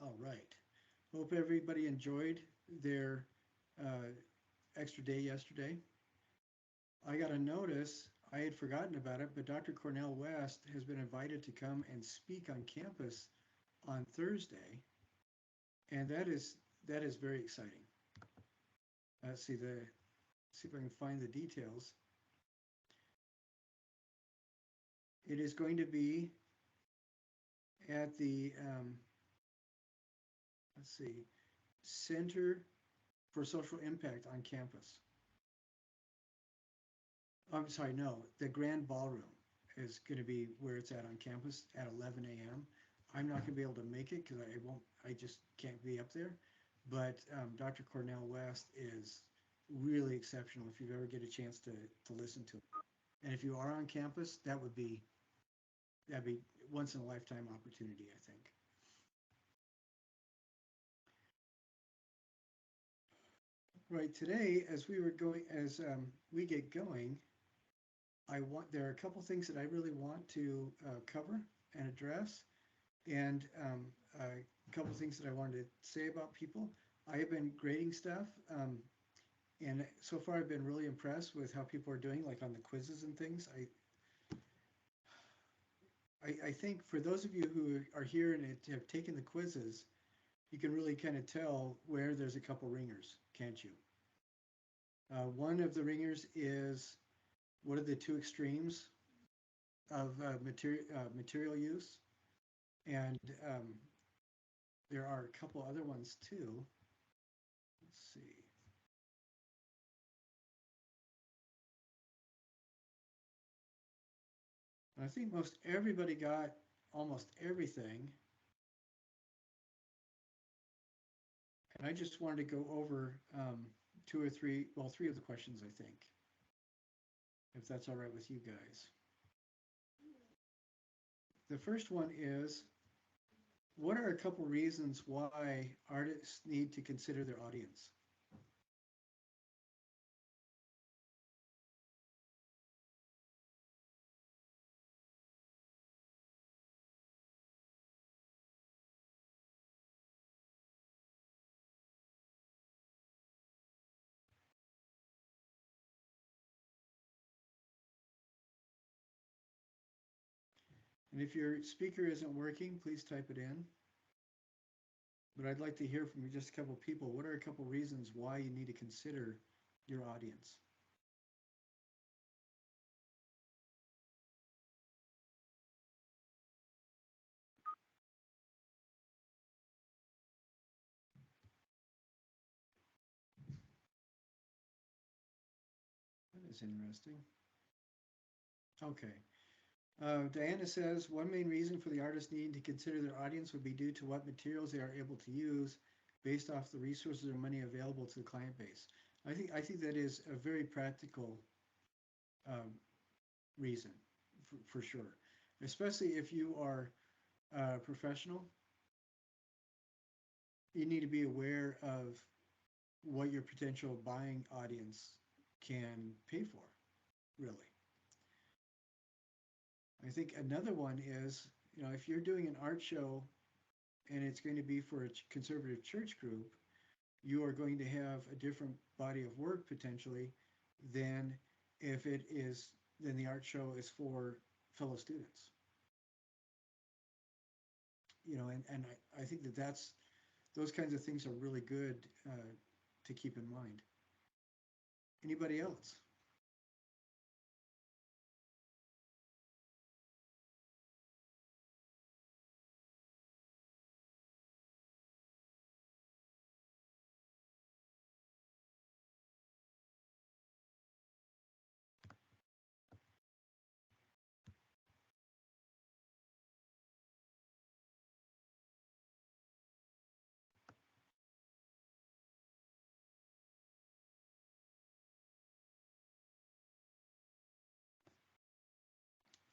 All right. Hope everybody enjoyed their uh, extra day yesterday. I got a notice, I had forgotten about it, but Dr. Cornell West has been invited to come and speak on campus on Thursday, and that is very exciting. Let's see if I can find the details. It is going to be at the let's see, Center for Social Impact on campus. I'm sorry, no, the Grand Ballroom is going to be where it's at on campus at 11 a.m. I'm not going to be able to make it because I just can't be up there. But Dr. Cornell West is really exceptional if you ever get a chance to listen to him. And if you are on campus, that'd be once in a lifetime opportunity, I think. Right, today, as we get going, there are a couple things that I really want to cover and address, and a couple things that I wanted to say about people. I have been grading stuff, and so far I've been really impressed with how people are doing, like on the quizzes and things. I think for those of you who are here and have taken the quizzes, you can really kind of tell where there's a couple ringers, can't you? One of the ringers is what are the two extremes of material use, and there are a couple other ones too. Let's see. I think most everybody got almost everything, and I just wanted to go over two or three, well, three of the questions, I think, if that's all right with you guys. The first one is, what are a couple reasons why artists need to consider their audience? And if your speaker isn't working, please type it in. But I'd like to hear from just a couple people. What are a couple reasons why you need to consider your audience? That is interesting. Okay. Diana says one main reason for the artist needing to consider their audience would be due to what materials they are able to use based off the resources or money available to the client base. I think that is a very practical um, reason for sure, especially if you are a professional. You need to be aware of what your potential buying audience can pay for, really. I think another one is, if you're doing an art show and it's going to be for a conservative church group, you are going to have a different body of work potentially than if it is, then the art show is for fellow students. And I think those kinds of things are really good to keep in mind. Anybody else?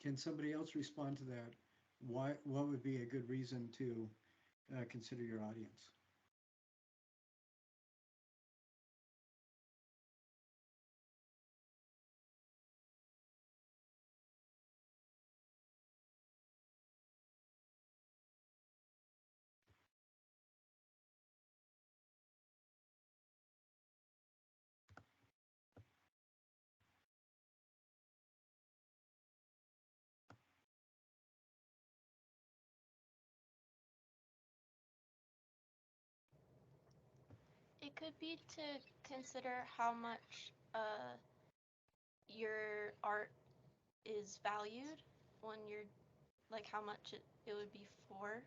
Can somebody else respond to that? What would be a good reason to consider your audience? It could be to consider how much your art is valued when you're like how much it would be for.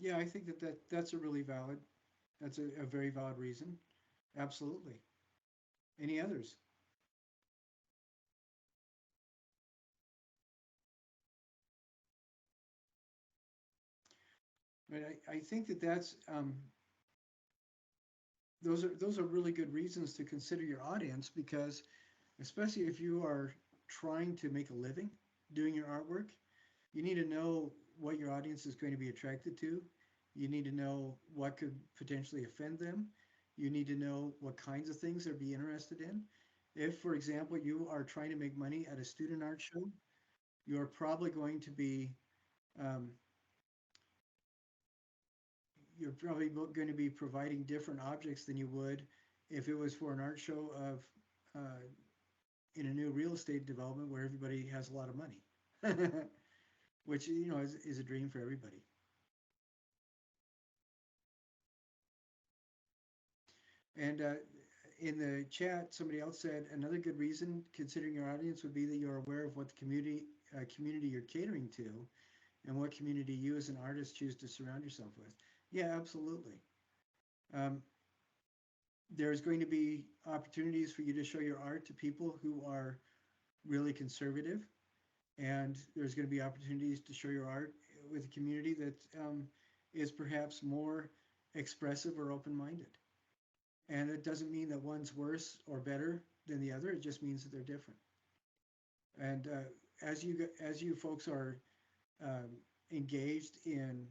Yeah, I think that's a really valid, that's a very valid reason. Absolutely. Any others? Right, I think that's those are really good reasons to consider your audience because especially if you are trying to make a living doing your artwork, you need to know what your audience is going to be attracted to. You need to know what could potentially offend them. You need to know what kinds of things they'll be interested in. If, for example, you are trying to make money at a student art show, you're probably going to be um, you're probably going to be providing different objects than you would if it was for an art show of in a new real estate development where everybody has a lot of money, which is a dream for everybody. And in the chat, somebody else said another good reason, considering your audience, would be that you're aware of what the community you're catering to, and what community you as an artist choose to surround yourself with. Yeah, absolutely. Um, there's going to be opportunities for you to show your art to people who are really conservative, and there's going to be opportunities to show your art with a community that is perhaps more expressive or open-minded. And it doesn't mean that one's worse or better than the other. It just means that they're different. And as you folks are um, engaged in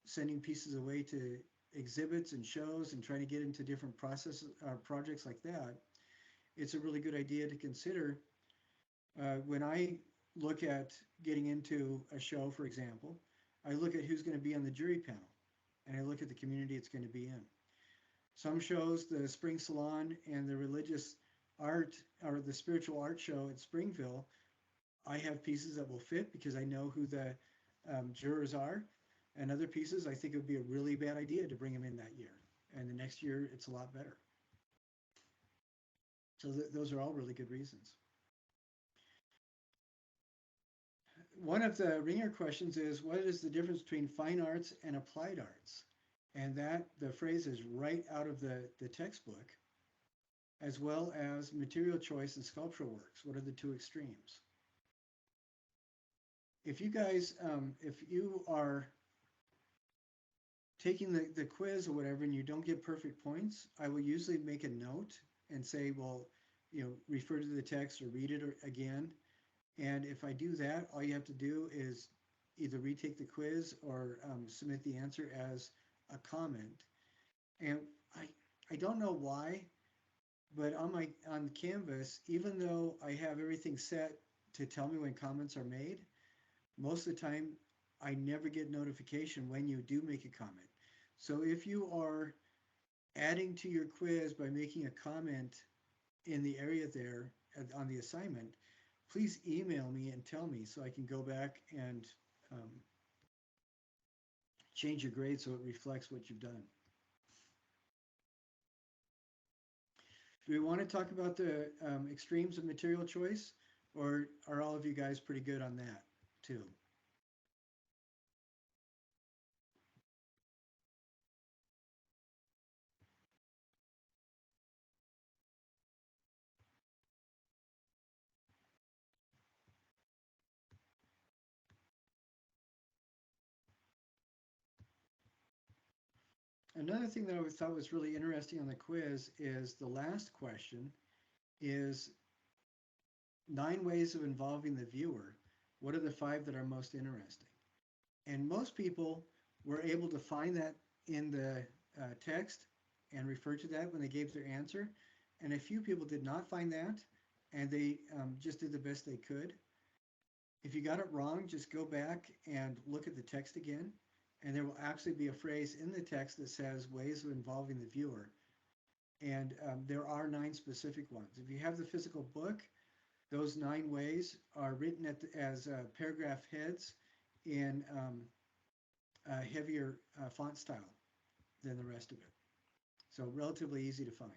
sending pieces away to exhibits and shows and trying to get into different processes projects like that, it's a really good idea to consider. When I look at getting into a show, for example, I look at who's going to be on the jury panel, and I look at the community it's going to be in. Some shows, the Spring Salon and the religious art or the spiritual art show at Springville, I have pieces that will fit because I know who the jurors are. And other pieces, I think it would be a really bad idea to bring them in that year. And the next year, it's a lot better. So those are all really good reasons. One of the ringer questions is, what is the difference between fine arts and applied arts? And that the phrase is right out of the textbook, as well as material choice and sculptural works. What are the two extremes? If you guys, if you are taking the quiz or whatever and you don't get perfect points, I will usually make a note and say, well, refer to the text or read it again. And if I do that, all you have to do is either retake the quiz or submit the answer as a comment. And I, I don't know why, but on Canvas, even though I have everything set to tell me when comments are made, most of the time I never get notification when you do make a comment. So if you are adding to your quiz by making a comment in the area there on the assignment, please email me and tell me so I can go back and um, change your grade so it reflects what you've done. Do we want to talk about the extremes of material choice, or are all of you guys pretty good on that too? Another thing that I thought was really interesting on the quiz is the last question is 9 ways of involving the viewer. What are the 5 that are most interesting? And most people were able to find that in the text and refer to that when they gave their answer. And a few people did not find that, and they just did the best they could. If you got it wrong, just go back and look at the text again, and there will actually be a phrase in the text that says ways of involving the viewer. And there are 9 specific ones. If you have the physical book, those 9 ways are written as paragraph heads in heavier font style than the rest of it. So relatively easy to find.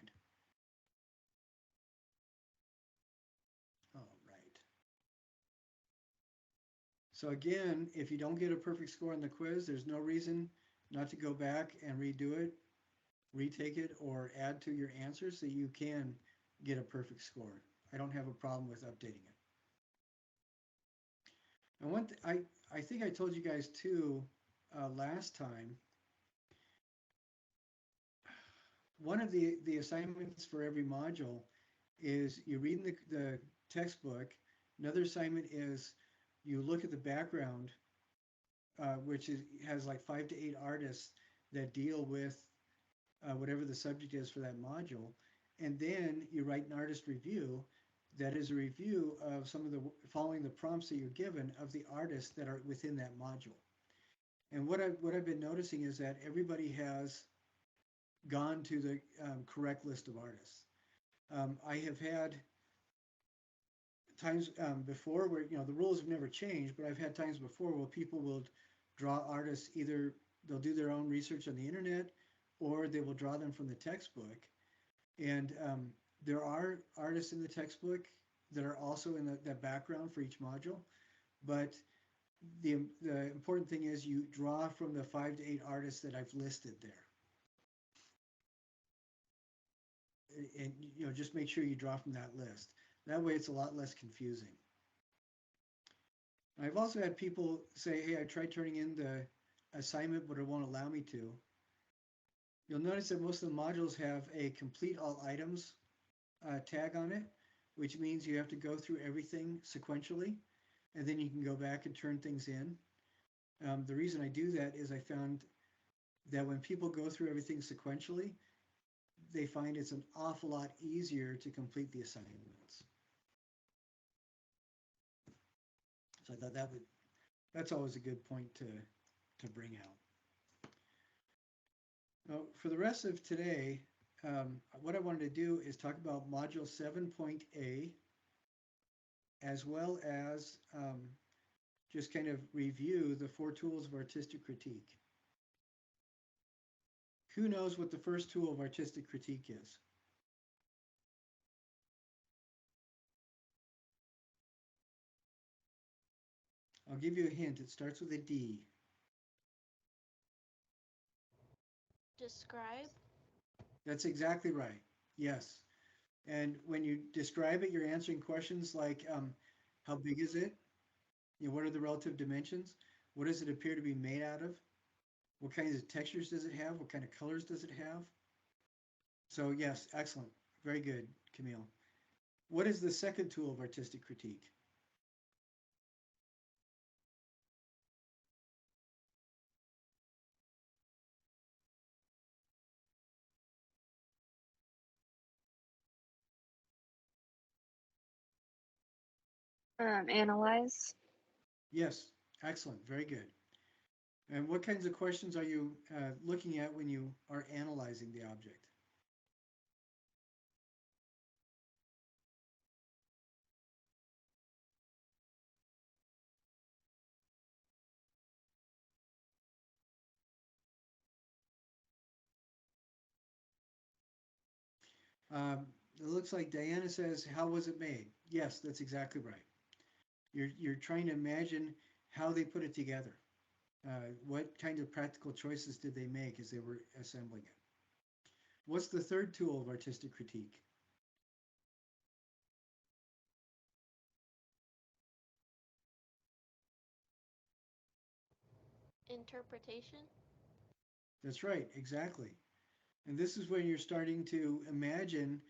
All right. So again, if you don't get a perfect score on the quiz, there's no reason not to go back and redo it, retake it, or add to your answers so you can get a perfect score. I don't have a problem with updating it. And I think I told you guys too last time, one of the assignments for every module is you read the textbook. Another assignment is you look at the background, which has like 5 to 8 artists that deal with whatever the subject is for that module. And then you write an artist review that is a review of some of the following the prompts that you're given of the artists that are within that module. And what I've been noticing is that everybody has gone to the correct list of artists. I have had times before where the rules have never changed, but I've had times before where people will draw artists, either they'll do their own research on the internet or they will draw them from the textbook. And there are artists in the textbook that are also in the background for each module, but the important thing is you draw from the 5 to 8 artists that I've listed there. And just make sure you draw from that list. That way it's a lot less confusing. I've also had people say, hey, I tried turning in the assignment, but it won't allow me to. You'll notice that most of the modules have a complete all items tag on it, which means you have to go through everything sequentially, and then you can go back and turn things in. The reason I do that is I found that when people go through everything sequentially, they find it's an awful lot easier to complete the assignments. So I thought that's always a good point to bring out. Now, for the rest of today, what I wanted to do is talk about Module 7.A, as well as just kind of review the 4 tools of artistic critique. Who knows what the first tool of artistic critique is? I'll give you a hint. It starts with a D. Describe. That's exactly right. Yes. And when you describe it, you're answering questions like how big is it? What are the relative dimensions? What does it appear to be made out of? What kinds of textures does it have? What kind of colors does it have? So yes, excellent. Very good, Camille. What is the second tool of artistic critique? Analyze. Yes, excellent. Very good. And what kinds of questions are you looking at when you are analyzing the object? It looks like Diana says, how was it made? Yes, that's exactly right. You're trying to imagine how they put it together. What kind of practical choices did they make as they were assembling it? What's the third tool of artistic critique? Interpretation. That's right, exactly. And this is when you're starting to imagine,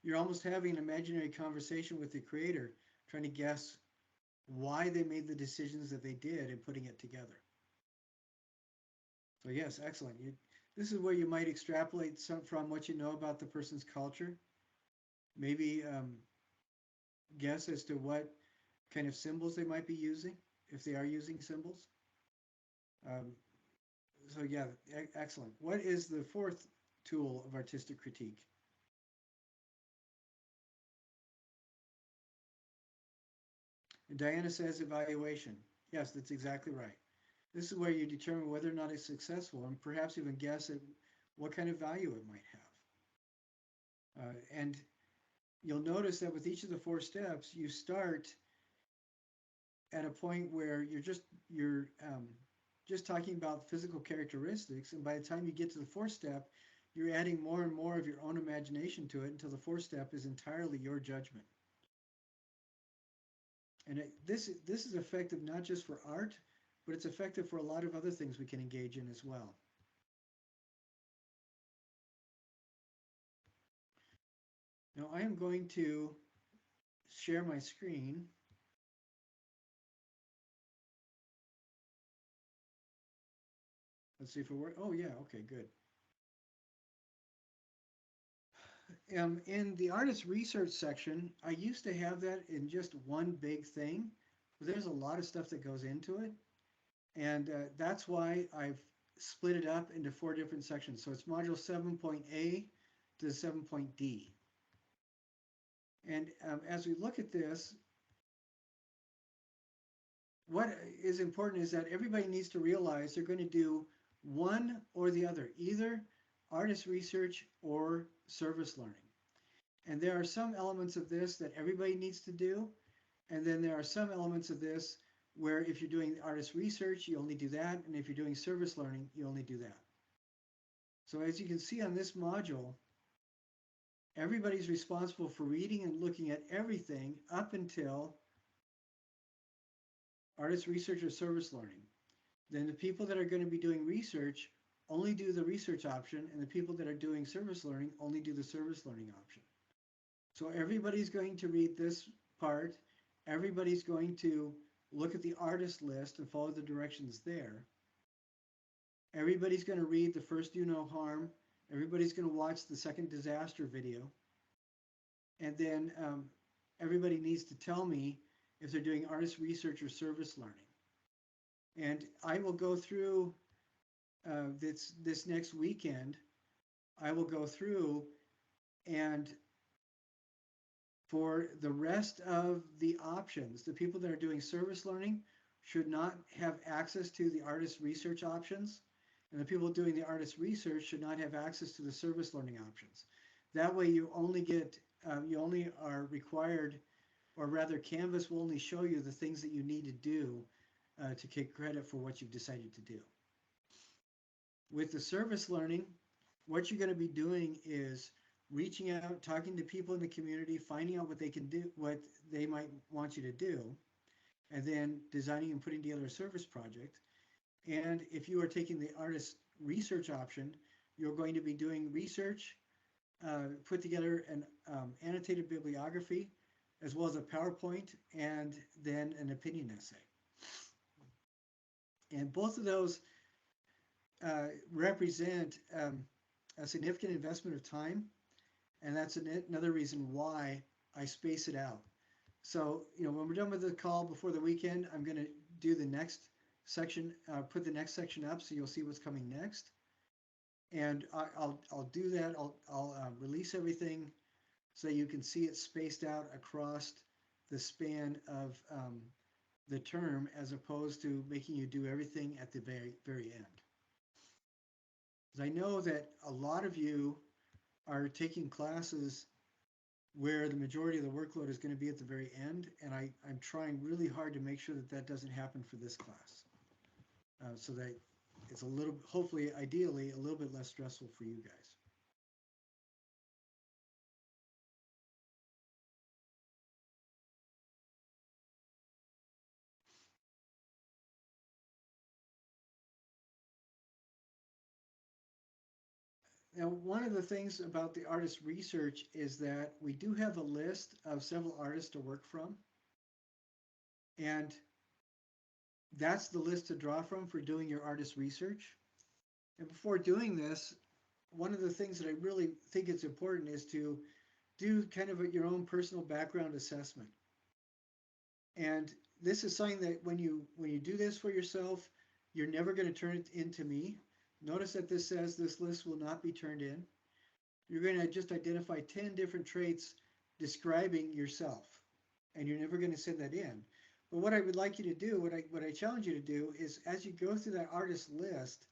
you're almost having an imaginary conversation with the creator, trying to guess why they made the decisions that they did in putting it together. So yes, excellent. This is where you might extrapolate some from what you know about the person's culture. Maybe guess as to what kind of symbols they might be using, if they are using symbols. So yeah, excellent. What is the fourth tool of artistic critique? And Diana says evaluation. Yes, that's exactly right. This is where you determine whether or not it's successful and perhaps even guess at what kind of value it might have. And you'll notice that with each of the 4 steps, you start at a point where you're just talking about physical characteristics, and by the time you get to the 4th step, you're adding more and more of your own imagination to it until the 4th step is entirely your judgment. And this is effective not just for art, but it's effective for a lot of other things we can engage in as well. Now I am going to share my screen. Let's see if it works. Oh yeah, okay, good. In the artist research section, I used to have that in just one big thing, but there's a lot of stuff that goes into it. And that's why I've split it up into 4 different sections. So it's module 7.A to 7.D. And as we look at this, what is important is that everybody needs to realize they're going to do one or the other, either artist research or service learning. And there are some elements of this that everybody needs to do. And then there are some elements of this where if you're doing artist research, you only do that. And if you're doing service learning, you only do that. So as you can see on this module, everybody's responsible for reading and looking at everything up until artist research or service learning. Then the people that are going to be doing research only do the research option, and the people that are doing service learning only do the service learning option. So everybody's going to read this part. Everybody's going to look at the artist list and follow the directions there. Everybody's going to read the first do no harm. Everybody's going to watch the second disaster video. And then everybody needs to tell me if they're doing artist research or service learning. And I will go through this next weekend. I will go through, and for the rest of the options, the people that are doing service learning should not have access to the artist research options, and the people doing the artist research should not have access to the service learning options. That way you only are required, or rather Canvas will only show you the things that you need to do to get credit for what you've decided to do. With the service learning, what you're going to be doing is reaching out, talking to people in the community, finding out what they can do, what they might want you to do, and then designing and putting together a service project. And if you are taking the artist research option, you're going to be doing research, put together an annotated bibliography, as well as a PowerPoint, and then an opinion essay. And both of those represent a significant investment of time, and that's another reason why I space it out. So, when we're done with the call before the weekend, I'm going to do the next section, put the next section up so you'll see what's coming next. And I'll do that. I'll release everything so you can see it spaced out across the span of the term, as opposed to making you do everything at the very end. Because I know that a lot of you are taking classes where the majority of the workload is going to be at the very end, and I'm trying really hard to make sure that that doesn't happen for this class, so that it's a little, hopefully, ideally, a little bit less stressful for you guys. Now, one of the things about the artist research is that we do have a list of several artists to work from. And that's the list to draw from for doing your artist research. And before doing this, one of the things that I really think is important is to do kind of your own personal background assessment. And this is something that when you do this for yourself, you're never going to turn it into me. Notice that this says this list will not be turned in. You're going to just identify 10 different traits describing yourself, and you're never going to send that in. But what I would like you to do, what I challenge you to do, is as you go through that artist list,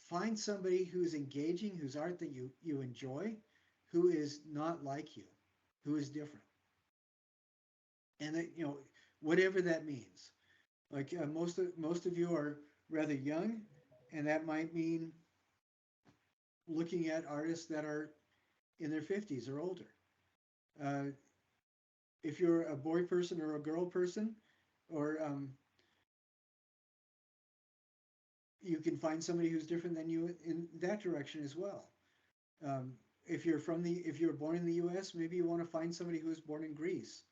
find somebody who's engaging, whose art that you enjoy, who is not like you, who is different. And that, whatever that means. Like most of you are rather young, and that might mean looking at artists that are in their 50s or older. Uh, if you're a boy person or a girl person, or you can find somebody who's different than you in that direction as well. Um, if you're born in the U.S., maybe you want to find somebody who was born in Greece.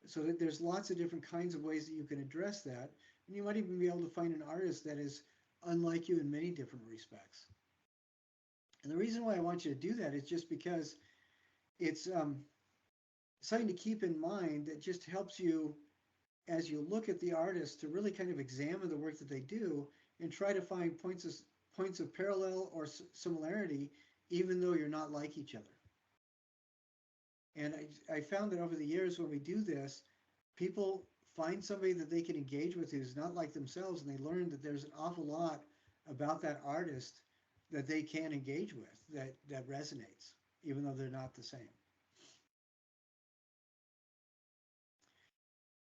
So that there's lots of different kinds of ways that you can address that, and you might even be able to find an artist that is unlike you in many different respects. And the reason why I want you to do that is just because it's something to keep in mind that just helps you as you look at the artist to really kind of examine the work that they do and try to find points of parallel or similarity, even though you're not like each other. And I found that over the years when we do this, people find somebody that they can engage with who's not like themselves, and they learn that there's an awful lot about that artist that they can engage with that resonates, even though they're not the same.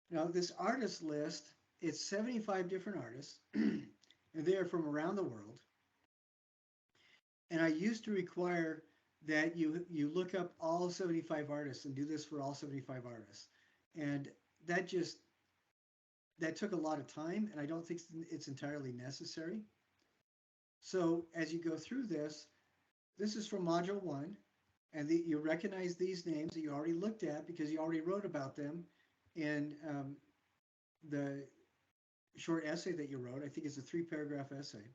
Now, this artist list, it's 75 different artists, and they are from around the world. And I used to require that you look up all 75 artists and do this for all 75 artists. And that just that took a lot of time, and I don't think it's entirely necessary. So as you go through this, this is from Module 1, and you recognize these names that you already looked at because you already wrote about them in the short essay that you wrote. I think it's a 3-paragraph essay.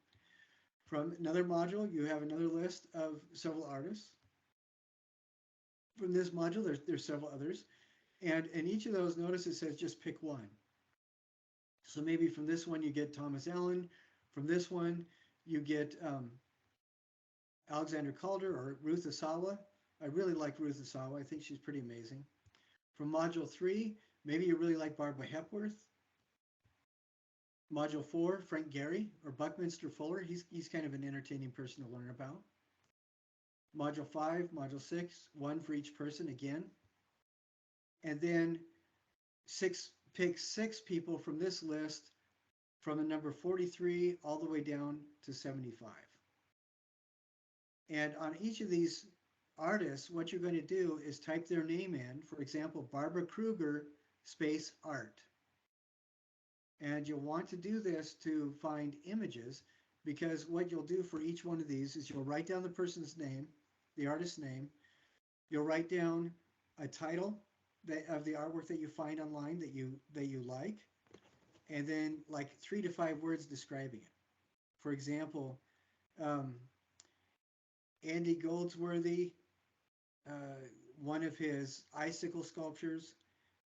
From another module, you have another list of several artists. From this module, there's several others. And in each of those, notice it says just pick one. So maybe from this one, you get Thomas Allen. From this one, you get Alexander Calder or Ruth Asawa. I really like Ruth Asawa. I think she's pretty amazing. From Module 3, maybe you really like Barbara Hepworth. Module 4, Frank Gehry or Buckminster Fuller. He's kind of an entertaining person to learn about. Module 5, Module 6, one for each person again. And then pick 6 people from this list from the number 43 all the way down to 75. And on each of these artists, what you're going to do is type their name in. For example, Barbara Kruger space art. And you'll want to do this to find images, because what you'll do for each one of these is you'll write down the person's name, the artist's name. You'll write down a title of the artwork that you find online that you like, and then like 3 to 5 words describing it. For example, Andy Goldsworthy, one of his icicle sculptures,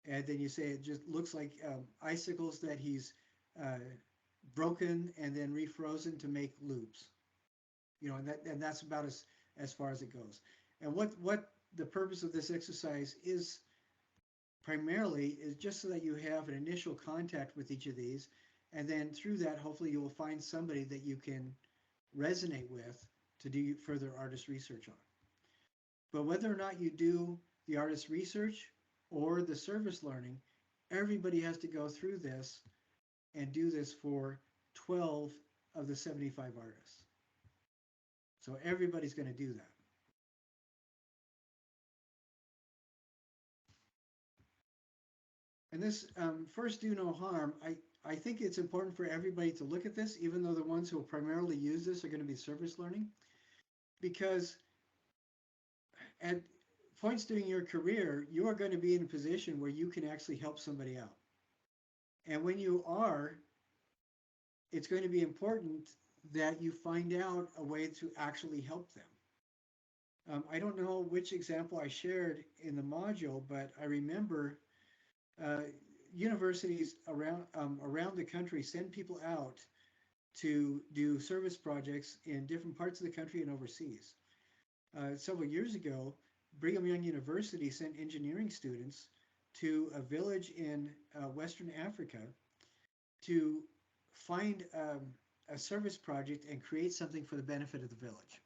and then you say it just looks like icicles that he's broken and then refrozen to make loops. And that's about as far as it goes. And what the purpose of this exercise is primarily is just so that you have an initial contact with each of these, and then through that, hopefully you will find somebody that you can resonate with to do further artist research on. But whether or not you do the artist research or the service learning, everybody has to go through this and do this for 12 of the 75 artists. So everybody's going to do that. And this first do no harm, I think it's important for everybody to look at this, even though the ones who will primarily use this are going to be service learning, because at points during your career, you are going to be in a position where you can actually help somebody out. And when you are, it's going to be important that you find out a way to actually help them. I don't know which example I shared in the module, but I remember universities around the country send people out to do service projects in different parts of the country and overseas. Several years ago, Brigham Young University sent engineering students to a village in Western Africa to find a service project and create something for the benefit of the village.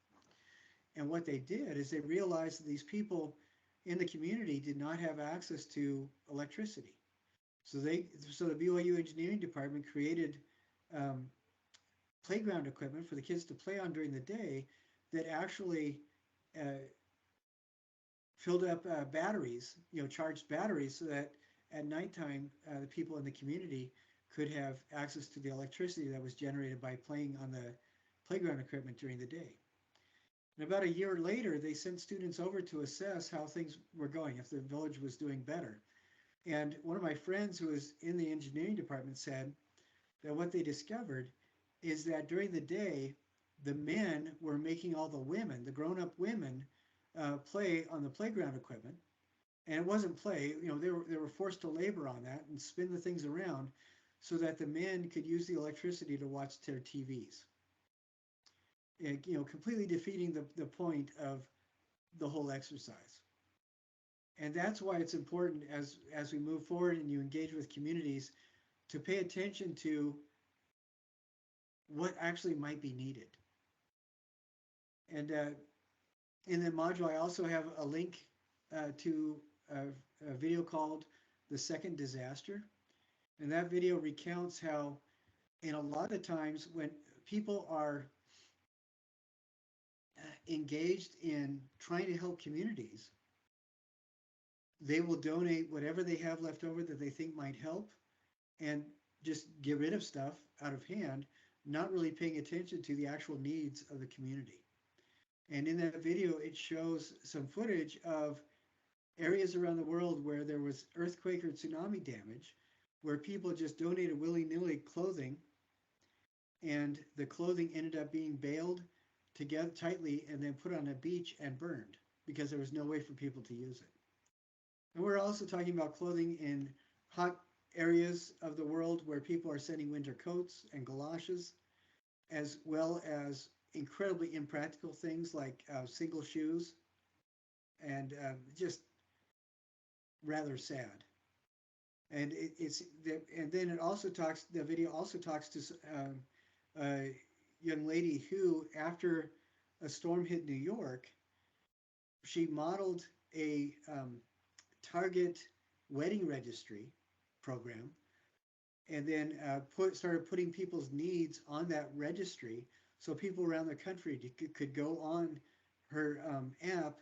And what they did is they realized that these people in the community did not have access to electricity. So the BYU engineering department created um, playground equipment for the kids to play on during the day that actually uh, filled up batteries, charged batteries, so that at nighttime the people in the community could have access to the electricity that was generated by playing on the playground equipment during the day. And about a year later, they sent students over to assess how things were going, if the village was doing better. And one of my friends who was in the engineering department said that what they discovered is that during the day, the men were making all the women, the grown-up women, play on the playground equipment. And it wasn't play, they were forced to labor on that and spin the things around so that the men could use the electricity to watch their TVs. And, completely defeating the point of the whole exercise. And that's why it's important as we move forward and you engage with communities to pay attention to what actually might be needed. And in the module, I also have a link to a video called The Second Disaster. And that video recounts how, in a lot of times, when people are engaged in trying to help communities, they will donate whatever they have left over that they think might help and just get rid of stuff out of hand, not really paying attention to the actual needs of the community. And in that video, it shows some footage of areas around the world where there was earthquake or tsunami damage, where people just donated willy-nilly clothing, and the clothing ended up being baled together tightly and then put on a beach and burned because there was no way for people to use it. And we're also talking about clothing in hot areas of the world where people are sending winter coats and galoshes, as well as incredibly impractical things like single shoes, and just rather sad. And and then it also talks. The video also talks to a young lady who, after a storm hit New York, she modeled a Target wedding registry program, and then started putting people's needs on that registry, so people around the country could go on her app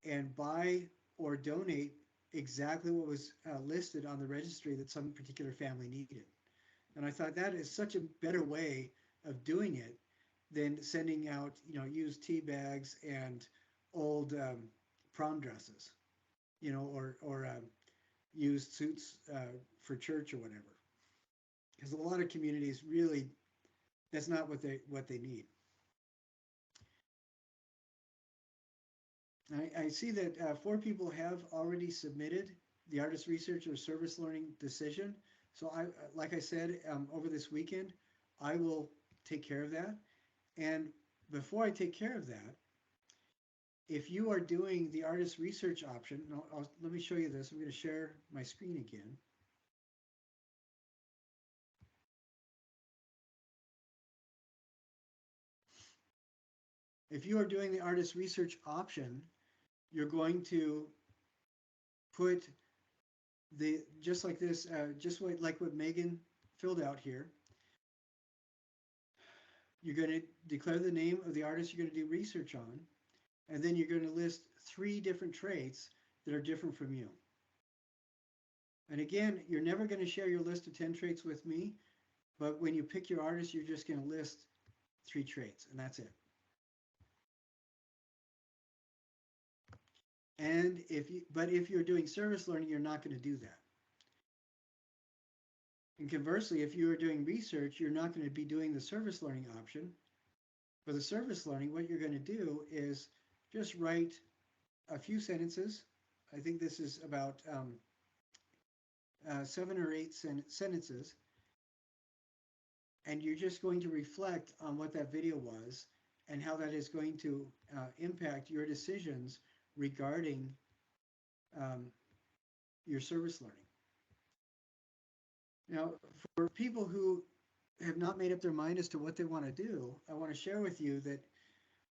and buy or donate exactly what was listed on the registry that some particular family needed. And I thought that is such a better way of doing it than sending out, used tea bags and old prom dresses, or used suits for church or whatever. Because a lot of communities really, that's not what they need. I see that 4 people have already submitted the artist research or service learning decision. So like I said, over this weekend, I will take care of that. And before I take care of that, if you are doing the artist research option, let me show you this. I'm going to share my screen again. If you are doing the artist research option, you're going to put just like this, like what Megan filled out here. You're going to declare the name of the artist you're going to do research on, and then you're going to list 3 different traits that are different from you. And again, you're never going to share your list of 10 traits with me, but when you pick your artist, you're just going to list 3 traits, and that's it. And if you're doing service learning, you're not going to do that. And conversely, if you are doing research, you're not going to be doing the service learning option. For the service learning, what you're going to do is just write a few sentences. I think this is about 7 or 8 sentences. And you're just going to reflect on what that video was and how that is going to impact your decisions regarding your service learning. Now, for people who have not made up their mind as to what they want to do, I want to share with you that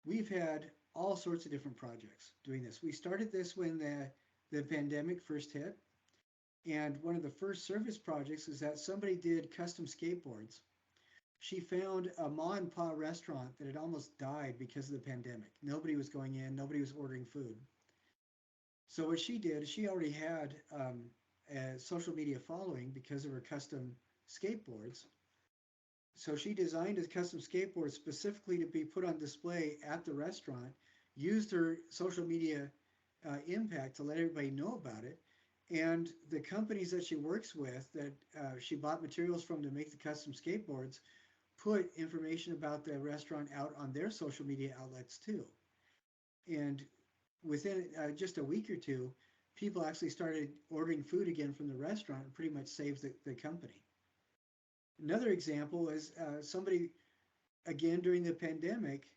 we've had all sorts of different projects doing this. We started this when the pandemic first hit. And one of the first service projects is that somebody did custom skateboards. She found a ma and pa restaurant that had almost died because of the pandemic. Nobody was going in, nobody was ordering food. So what she did, she already had a social media following because of her custom skateboards. So she designed a custom skateboard specifically to be put on display at the restaurant, used her social media impact to let everybody know about it. And the companies that she works with that she bought materials from to make the custom skateboards put information about the restaurant out on their social media outlets too. And within just a week or two, people actually started ordering food again from the restaurant and pretty much saved the company. Another example is somebody, again, during the pandemic,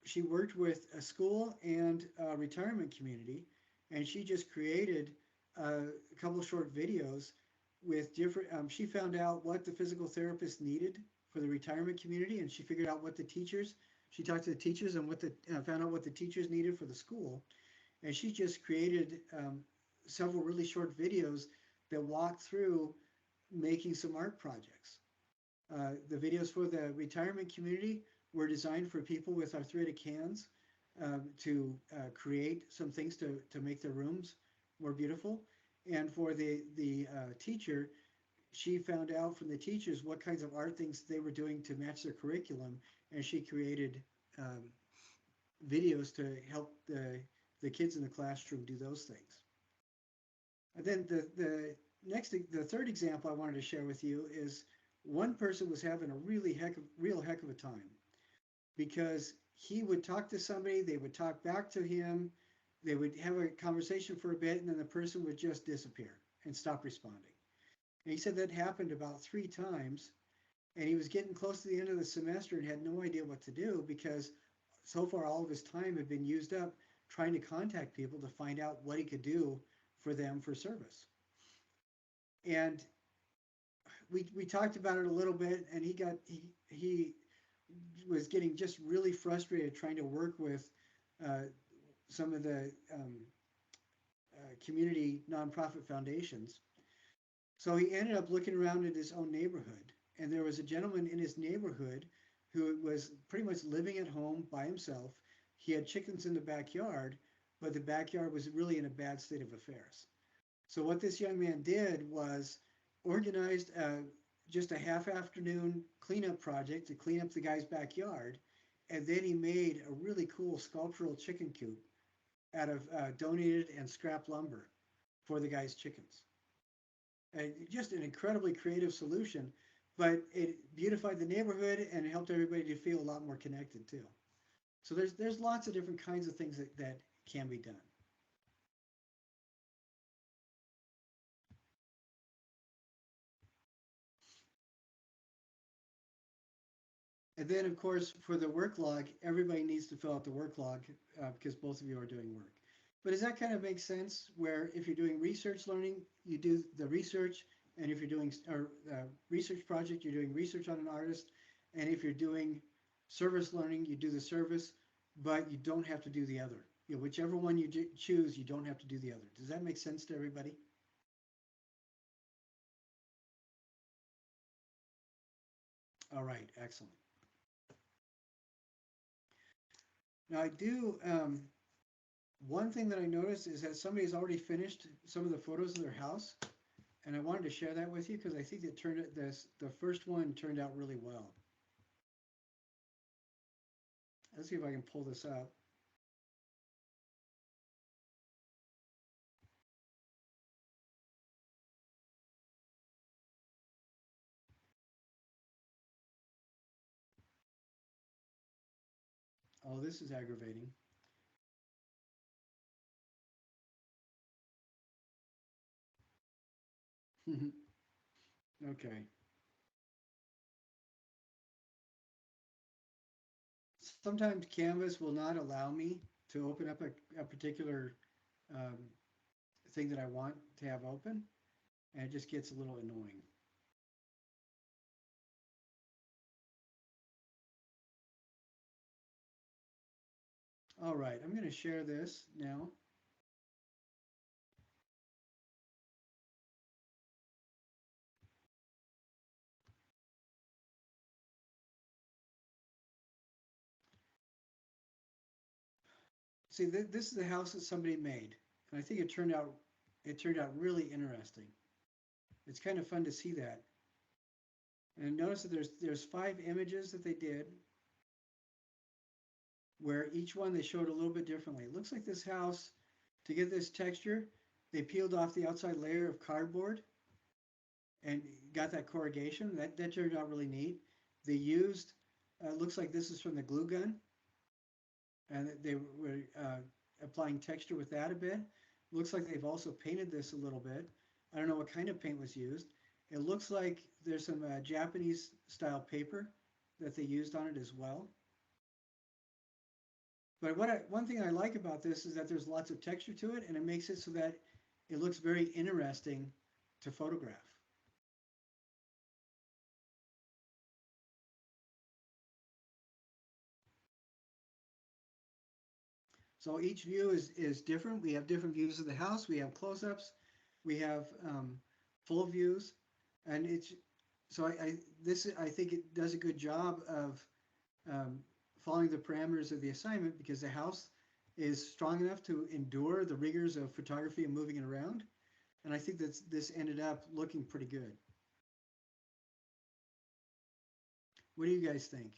she worked with a school and a retirement community, and she just created a couple of short videos with different, she found out what the physical therapist needed for the retirement community, and she figured out what the teachers, she talked to the teachers and found out what the teachers needed for the school. And she just created several really short videos that walked through making some art projects. The videos for the retirement community were designed for people with arthritic hands to create some things to make their rooms more beautiful. And for the teacher, she found out from the teachers what kinds of art things they were doing to match their curriculum, and she created videos to help the kids in the classroom do those things. And then the third example I wanted to share with you is one person was having a real heck of a time because he would talk to somebody, they would talk back to him, they would have a conversation for a bit, and then the person would just disappear and stop responding. And he said that happened about 3 times, and he was getting close to the end of the semester and had no idea what to do because so far all of his time had been used up trying to contact people to find out what he could do for them for service. And we talked about it a little bit, and he was getting just really frustrated trying to work with some of the community nonprofit foundations. So he ended up looking around in his own neighborhood, and there was a gentleman in his neighborhood who was pretty much living at home by himself. He had chickens in the backyard, but the backyard was really in a bad state of affairs. So what this young man did was organized just a half afternoon cleanup project to clean up the guy's backyard, and then he made a really cool sculptural chicken coop out of donated and scrap lumber for the guy's chickens. And just an incredibly creative solution, but it beautified the neighborhood and it helped everybody to feel a lot more connected too. So there's lots of different kinds of things that can be done. And then, of course, for the work log, everybody needs to fill out the work log because both of you are doing work. But does that kind of make sense where if you're doing research learning, you do the research, and if you're doing a research project, you're doing research on an artist, and if you're doing service learning, you do the service, but you don't have to do the other. You know, whichever one you choose, you don't have to do the other. Does that make sense to everybody? All right, excellent. Now I do, one thing that I noticed is that somebody's already finished some of the photos of their house, and I wanted to share that with you because I think it turned the first one turned out really well. Let's see if I can pull this up. Oh, this is aggravating. Okay. Sometimes Canvas will not allow me to open up a particular um, thing that I want to have open, and it just gets a little annoying. All right, I'm going to share this now. See, this is the house that somebody made, and I think it turned out really interesting. It's kind of fun to see that. And notice that there's 5 images that they did, where each one they showed a little bit differently. It looks like this house, to get this texture, they peeled off the outside layer of cardboard and got that corrugation. That turned out really neat. They used, looks like this is from the glue gun, and they were applying texture with that a bit. Looks like they've also painted this a little bit. I don't know what kind of paint was used. It looks like there's some Japanese style paper that they used on it as well. But one thing I like about this is that there's lots of texture to it, and it makes it so that it looks very interesting to photograph. So each view is different. We have different views of the house. We have close-ups. We have full views, and it's so I think it does a good job of um, following the parameters of the assignment because the house is strong enough to endure the rigors of photography and moving it around. And I think that this ended up looking pretty good. What do you guys think?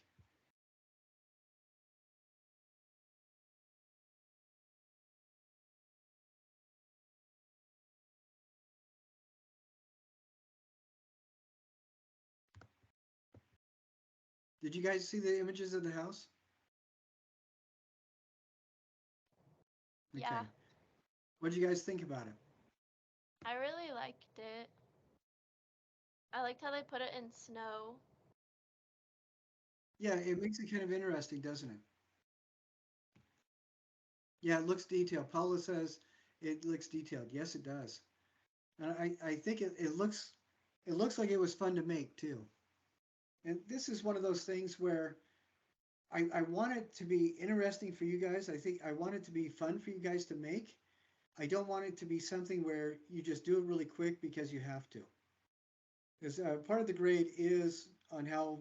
Did you guys see the images of the house? Yeah, Okay. What did you guys think about it? I really liked it. I liked how they put it in snow. Yeah, it makes it kind of interesting, doesn't it? Yeah, it looks detailed. Paula says it looks detailed. Yes, it does. And I think it looks like it was fun to make too. And this is one of those things where I want it to be interesting for you guys. I think I want it to be fun for you guys to make. I don't want it to be something where you just do it really quick because you have to. Because part of the grade is on how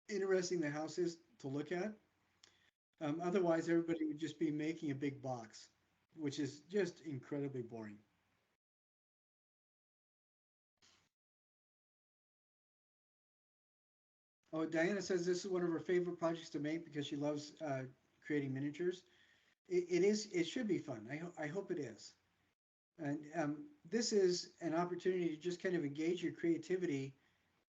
interesting the house is to look at. Otherwise, everybody would just be making a big box, which is just incredibly boring. Oh, Diana says this is one of her favorite projects to make because she loves creating miniatures. It is. It should be fun. I hope it is. And this is an opportunity to just kind of engage your creativity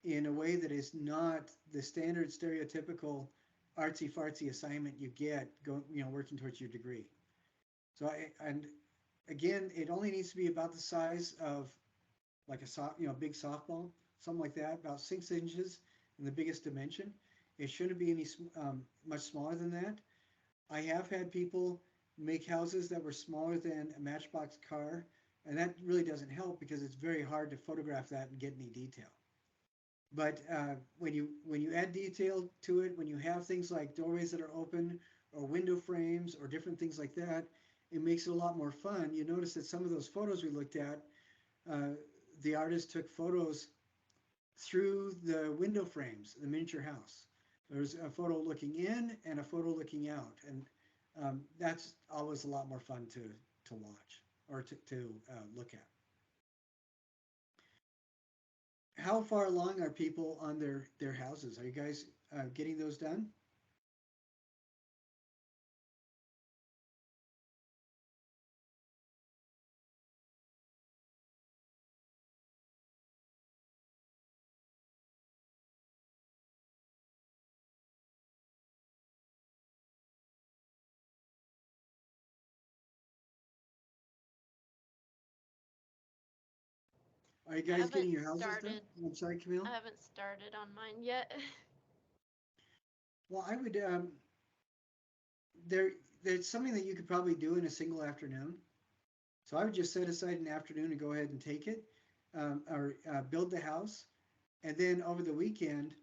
in a way that is not the standard stereotypical artsy fartsy assignment you get working towards your degree. So and again, it only needs to be about the size of like a big softball, something like that, about 6 inches in the biggest dimension. It shouldn't be any much smaller than that. I have had people make houses that were smaller than a Matchbox car, and that really doesn't help because it's very hard to photograph that and get any detail. But when you add detail to it, when you have things like doorways that are open or window frames or different things like that, it makes it a lot more fun. You notice that some of those photos we looked at, uh, the artist took photos through the window frames, the miniature house. There's a photo looking in and a photo looking out, and that's always a lot more fun to watch or to look at. How far along are people on their houses? Are you guys getting those done? Are you I guys haven't getting your houses done? started. I'm sorry, Camille. I haven't started on mine yet. Well, I would there there's something that you could probably do in a single afternoon. So I would just set aside an afternoon and go ahead and take it, or build the house, and then over the weekend,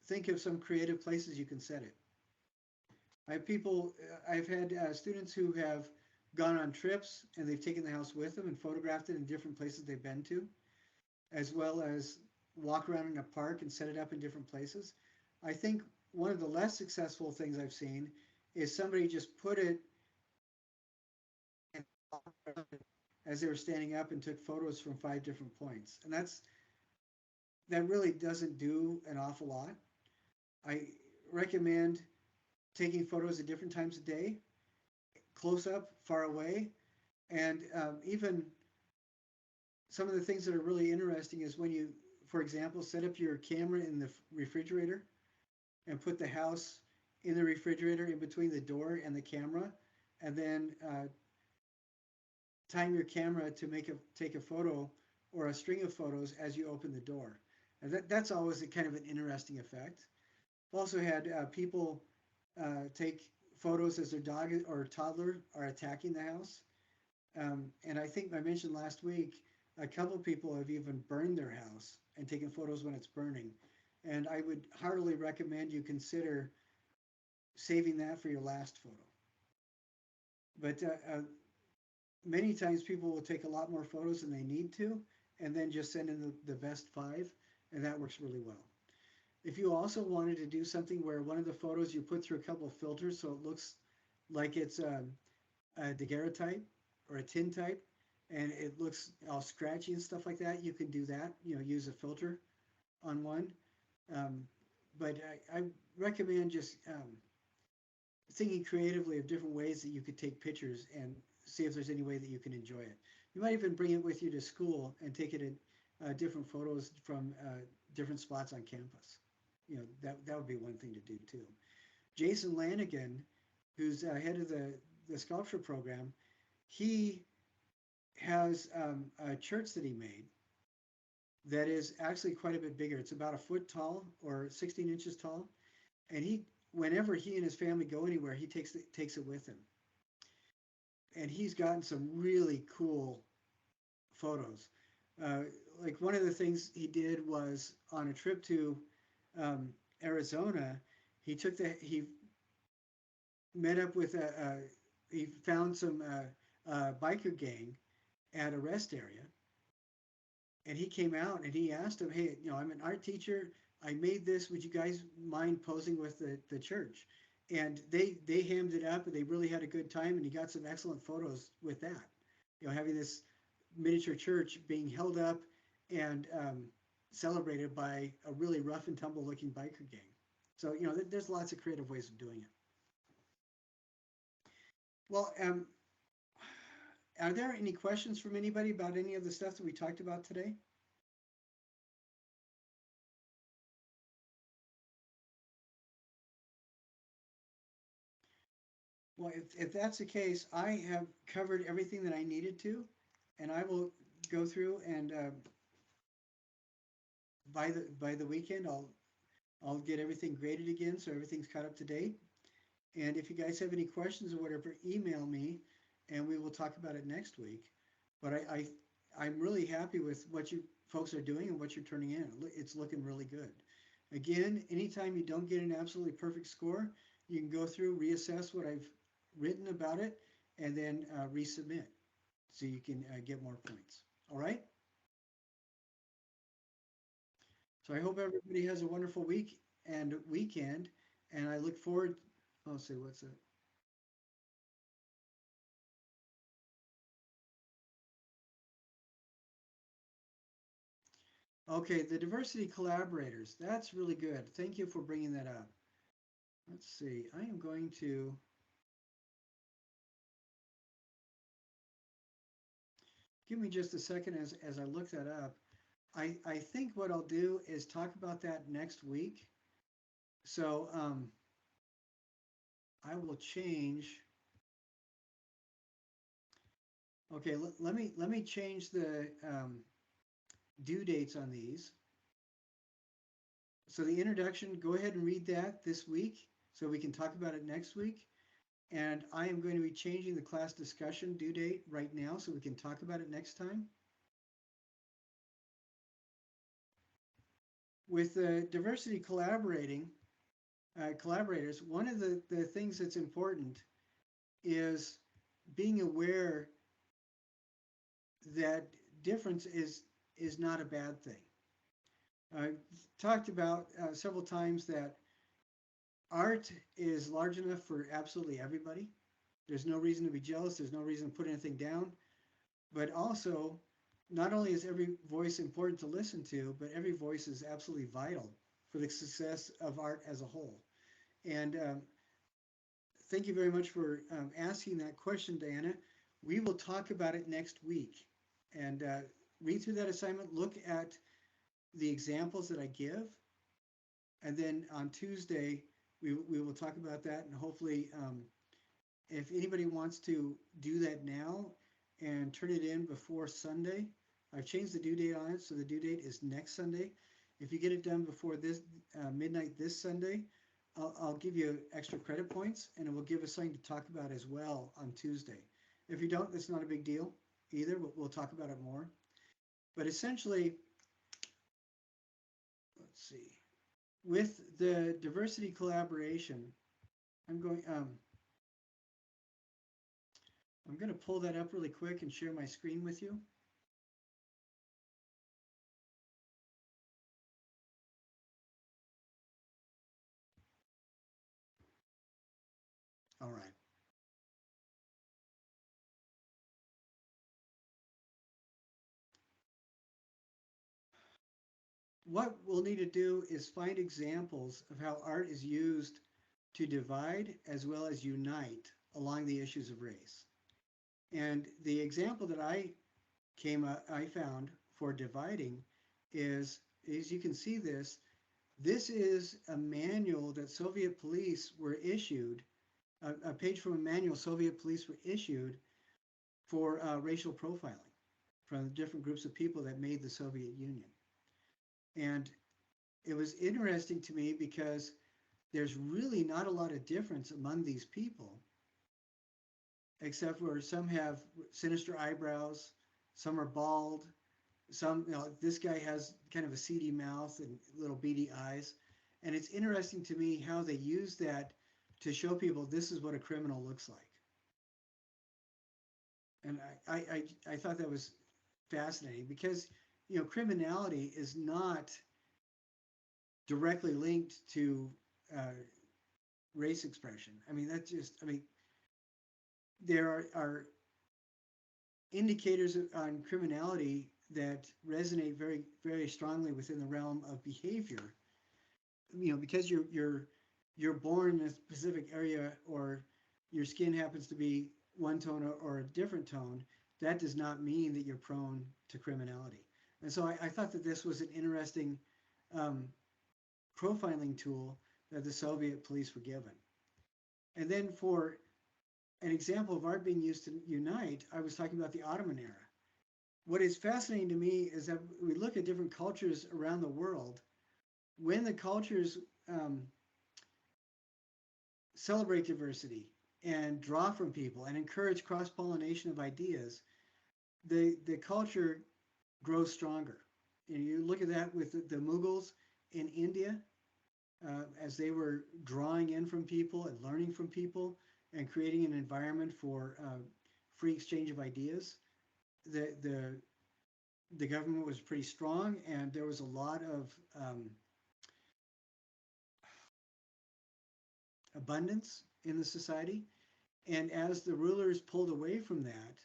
think of some creative places you can set it. I have people, I've had students who have gone on trips and they've taken the house with them and photographed it in different places they've been to, as well as walk around in a park and set it up in different places. I think one of the less successful things I've seen is somebody just put it as they were standing up and took photos from 5 different points. And that really doesn't do an awful lot. I recommend taking photos at different times of day, close up, far away, and even some of the things that are really interesting is when you, for example, set up your camera in the refrigerator and put the house in the refrigerator in between the door and the camera, and then time your camera to take a photo or a string of photos as you open the door. And that's always a kind of an interesting effect. I've also had people take photos as their dog or toddler are attacking the house. And I think I mentioned last week, a couple of people have even burned their house and taken photos when it's burning. And I would heartily recommend you consider saving that for your last photo. But many times people will take a lot more photos than they need to, and then just send in the best 5, and that works really well. If you also wanted to do something where one of the photos you put through a couple of filters so it looks like it's a daguerreotype or a tintype, and it looks all scratchy and stuff like that, you can do that. Use a filter on one. Um, but I recommend just thinking creatively of different ways that you could take pictures and see if there's any way that you can enjoy it. You might even bring it with you to school and take it in different photos from different spots on campus. That would be one thing to do too. Jason Lanigan, who's head of the sculpture program, he has a church that he made that is actually quite a bit bigger. It's about a foot tall or 16 inches tall, and whenever he and his family go anywhere, he takes it with him. And he's gotten some really cool photos. Uh, like one of the things he did was on a trip to Arizona, he met up with he found some biker gang at a rest area, and he came out and he asked him, "Hey, I'm an art teacher. I made this. Would you guys mind posing with the church?" And they hammed it up, and they really had a good time. And he got some excellent photos with that. Having this miniature church being held up and celebrated by a really rough and tumble looking biker gang. So there's lots of creative ways of doing it. Well, are there any questions from anybody about any of the stuff that we talked about today? Well, if that's the case, I have covered everything that I needed to, and I will go through and by the weekend, I'll get everything graded again, so everything's caught up to date. And if you guys have any questions or whatever, email me, and we will talk about it next week. But I'm really happy with what you folks are doing and what you're turning in. It's looking really good. Again, anytime you don't get an absolutely perfect score, you can go through, reassess what I've written about it, and then resubmit so you can get more points. All right? So I hope everybody has a wonderful week and weekend, and I look forward. I'll say, what's that? Okay, the diversity collaborators. That's really good. Thank you for bringing that up. Let's see. I am going to give me just a second as I look that up. I think what I'll do is talk about that next week. So I will change. Okay, let me change the due dates on these. So the introduction, go ahead and read that this week so we can talk about it next week. And I am going to be changing the class discussion due date right now so we can talk about it next time. With diversity collaborating, collaborators, one of the things that's important is being aware that difference is not a bad thing. I talked about several times that art is large enough for absolutely everybody. There's no reason to be jealous. There's no reason to put anything down. But also, not only is every voice important to listen to, but every voice is absolutely vital for the success of art as a whole. And thank you very much for asking that question, Diana. We will talk about it next week. And read through that assignment, look at the examples that I give, and then on Tuesday, we will talk about that. And hopefully, if anybody wants to do that now and turn it in before Sunday, I've changed the due date on it, so the due date is next Sunday. If you get it done before this midnight this Sunday, I'll give you extra credit points, and it will give us something to talk about as well on Tuesday. If you don't, it's not a big deal either, but we'll talk about it more. But essentially, let's see, with the diversity collaboration, I'm going to pull that up really quick and share my screen with you. All right. What we'll need to do is find examples of how art is used to divide as well as unite along the issues of race. And the example that I found for dividing is, as you can see this is a manual that Soviet police were issued, a page from a manual Soviet police were issued for racial profiling from different groups of people that made the Soviet Union. And it was interesting to me because there's really not a lot of difference among these people, except for some have sinister eyebrows, some are bald, some, this guy has kind of a seedy mouth and little beady eyes. And it's interesting to me how they use that to show people this is what a criminal looks like. And I thought that was fascinating because, criminality is not directly linked to race expression. I mean, there are indicators on criminality that resonate very, very strongly within the realm of behavior. Because you're born in a specific area, or your skin happens to be one tone or a different tone, that does not mean that you're prone to criminality. And so I thought that this was an interesting profiling tool that the Soviet police were given. And then for an example of art being used to unite, I was talking about the Ottoman era. What is fascinating to me is that we look at different cultures around the world. When the cultures celebrate diversity and draw from people and encourage cross-pollination of ideas, the culture grows stronger. And you look at that with the Mughals in India, as they were drawing in from people and learning from people and creating an environment for free exchange of ideas. The government was pretty strong, and there was a lot of abundance in the society. And as the rulers pulled away from that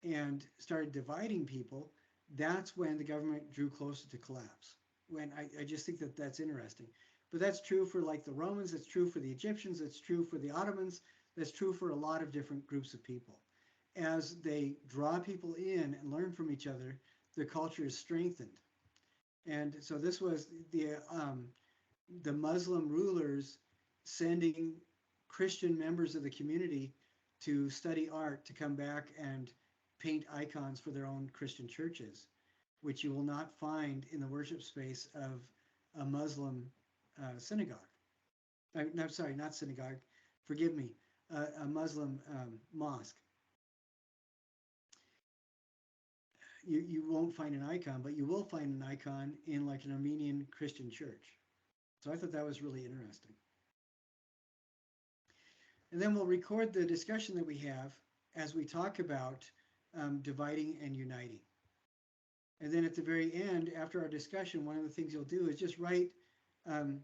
and started dividing people, that's when the government drew closer to collapse. When I just think that that's interesting. But that's true for like the Romans, that's true for the Egyptians, that's true for the Ottomans, that's true for a lot of different groups of people. As they draw people in and learn from each other, the culture is strengthened. And so this was the Muslim rulers sending Christian members of the community to study art, to come back and paint icons for their own Christian churches, which you will not find in the worship space of a Muslim synagogue. No, sorry, not synagogue. Forgive me, a Muslim mosque. You won't find an icon, but you will find an icon in like an Armenian Christian church. So I thought that was really interesting. And then we'll record the discussion that we have as we talk about dividing and uniting. And then at the very end, after our discussion, one of the things you'll do is just write um,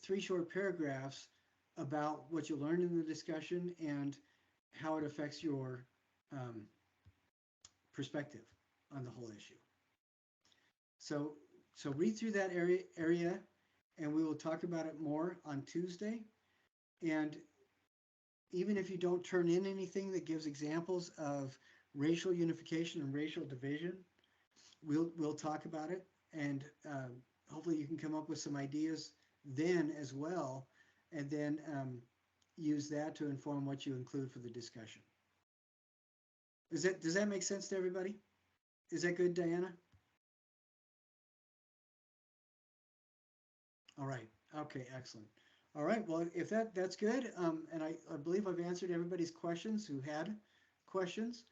3 short paragraphs about what you learned in the discussion and how it affects your um, perspective on the whole issue. So, so read through that area, and we will talk about it more on Tuesday. And even if you don't turn in anything that gives examples of racial unification and racial division, we'll talk about it, and hopefully you can come up with some ideas then as well, and then use that to inform what you include for the discussion. Does that make sense to everybody? Is that good, Diana? All right. Okay, excellent. All right. Well, if that's good, and I believe I've answered everybody's questions who had questions.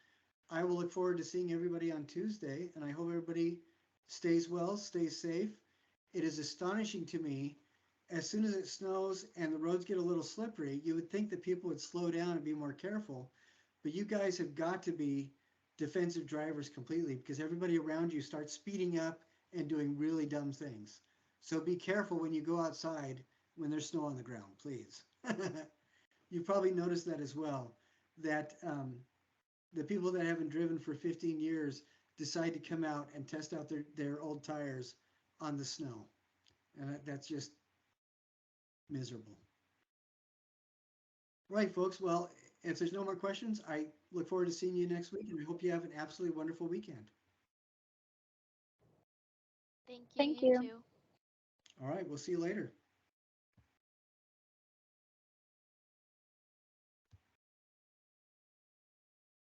I will look forward to seeing everybody on Tuesday, and I hope everybody stays well, stays safe. It is astonishing to me, as soon as it snows and the roads get a little slippery, you would think that people would slow down and be more careful, but you guys have got to be defensive drivers completely, because everybody around you starts speeding up and doing really dumb things. So be careful when you go outside when there's snow on the ground, please. You've probably noticed that as well, that the people that haven't driven for 15 years decide to come out and test out their old tires on the snow. And that's just miserable. Right, folks. Well, if there's no more questions, I look forward to seeing you next week, and I hope you have an absolutely wonderful weekend. Thank you, Thank you you. too. All right, we'll see you later.